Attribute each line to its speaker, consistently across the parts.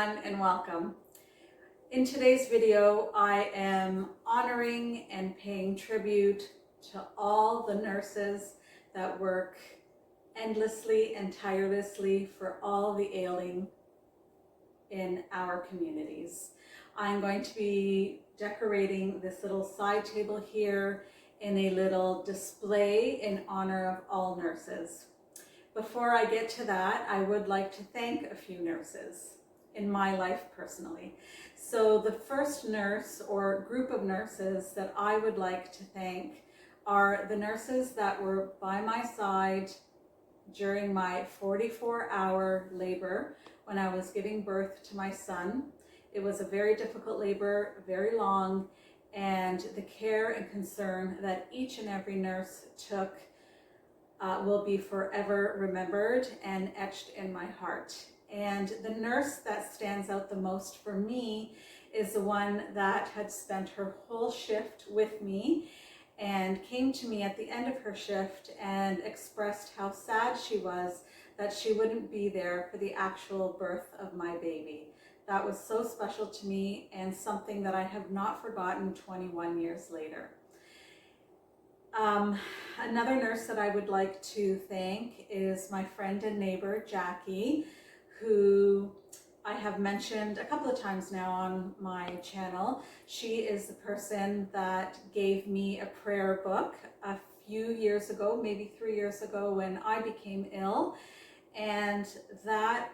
Speaker 1: everyone and welcome. In today's video, I am honoring and paying tribute to all the nurses that work endlessly and tirelessly for all the ailing in our communities. I'm going to be decorating this little side table here in a little display in honor of all nurses. Before I get to that, I would like to thank a few nurses in my life personally. So the first nurse or group of nurses that I would like to thank are the nurses that were by my side during my 44-hour labor when I was giving birth to my son. It was a very difficult labor, very long, and the care and concern that each and every nurse took will be forever remembered and etched in my heart. And the nurse that stands out the most for me is the one that had spent her whole shift with me and came to me at the end of her shift and expressed how sad she was that she wouldn't be there for the actual birth of my baby. That was so special to me and something that I have not forgotten 21 years later. Another nurse that I would like to thank is my friend and neighbor, Jackie, who I have mentioned a couple of times now on my channel. She is the person that gave me a prayer book a few years ago, maybe 3 years ago, when I became ill. And that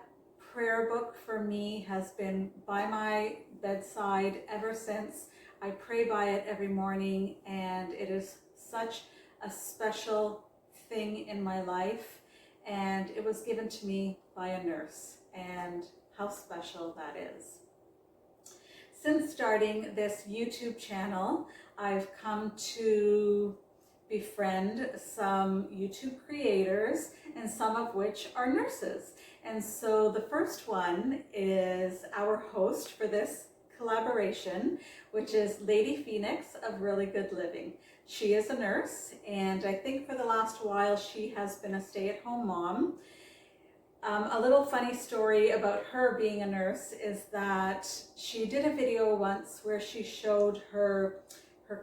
Speaker 1: prayer book for me has been by my bedside ever since. I pray by it every morning, and it is such a special thing in my life, and it was given to me by a nurse, and how special that is. Since starting this YouTube channel, I've come to befriend some YouTube creators, and some of which are nurses. And so the first one is our host for this collaboration, which is Lady Phoenix of Really Good Living. She is a nurse, and I think for the last while she has been a stay-at-home mom. A little funny story about her being a nurse is that she did a video once where she showed her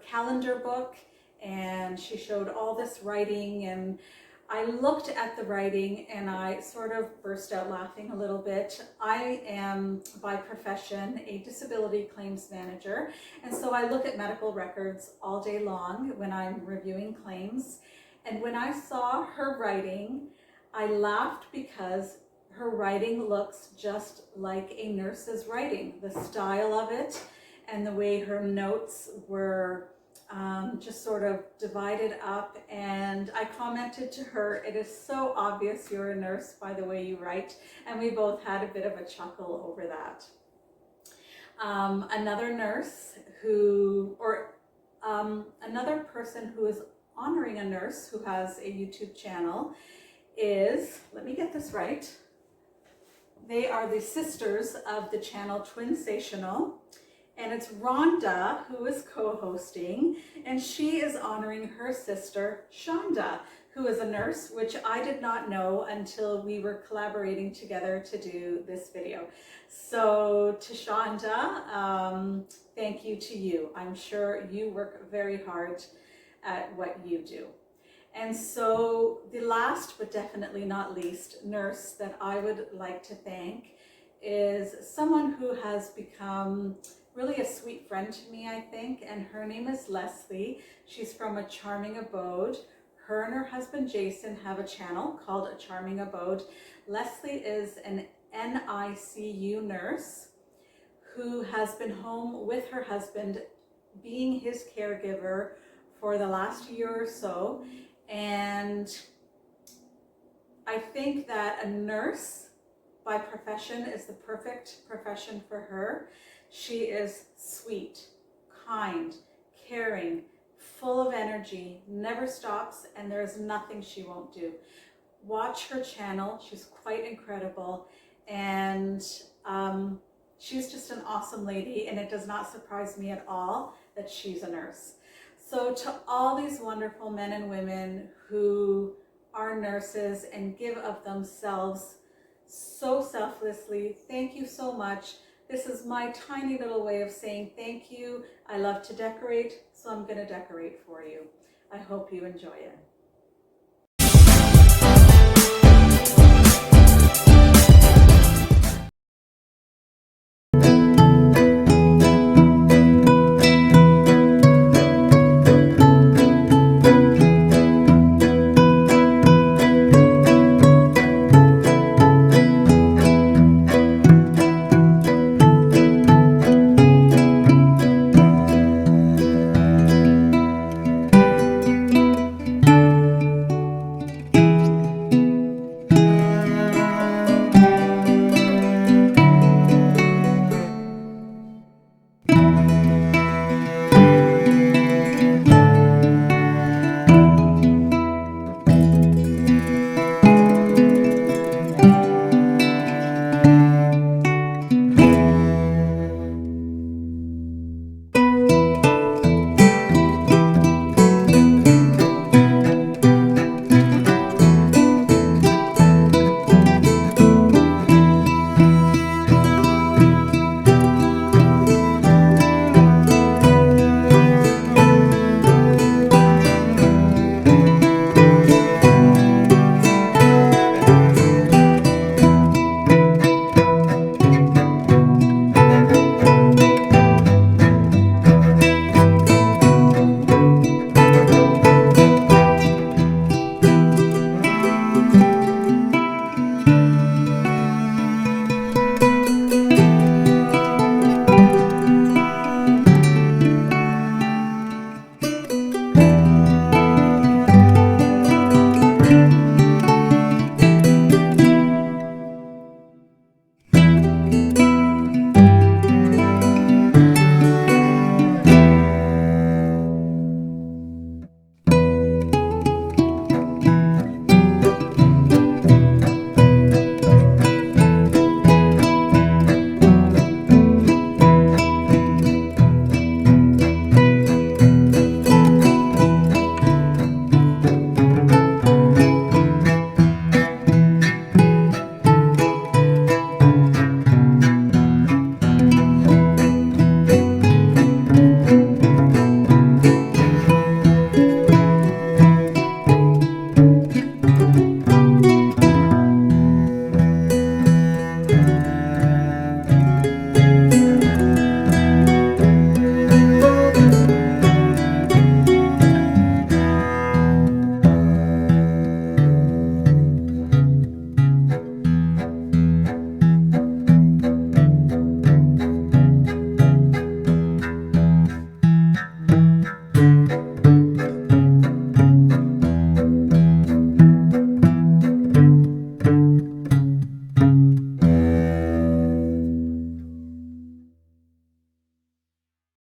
Speaker 1: calendar book, and she showed all this writing, and I looked at the writing and I sort of burst out laughing a little bit. I am by profession a disability claims manager, and so I look at medical records all day long when I'm reviewing claims. And when I saw her writing, I laughed because her writing looks just like a nurse's writing. The style of it and the way her notes were just sort of divided up, and I commented to her, "It is so obvious you're a nurse by the way you write," and we both had a bit of a chuckle over that. Another nurse another person who is honoring a nurse who has a YouTube channel is, let me get this right, they are the sisters of the channel TWINsational. And it's Rhonda who is co-hosting, and she is honoring her sister, Shonda, who is a nurse, which I did not know until we were collaborating together to do this video. So to Shonda, thank you to you. I'm sure you work very hard at what you do. And so the last but definitely not least nurse that I would like to thank is someone who has become really a sweet friend to me, I think, and her name is Leslie. She's from a Charming Abode. Her and her husband Jason have a channel called Charming Abode. Leslie is an NICU nurse who has been home with her husband, being his caregiver for the last year or so. And I think that a nurse by profession is the perfect profession for her. She is sweet, kind, caring, full of energy, never stops, and there's nothing she won't do. Watch her channel. She's quite incredible, and she's just an awesome lady, and it does not surprise me at all that she's a nurse. So to all these wonderful men and women who are nurses and give of themselves so selflessly. Thank you so much. This is my tiny little way of saying thank you. I love to decorate, so I'm going to decorate for you. I hope you enjoy it.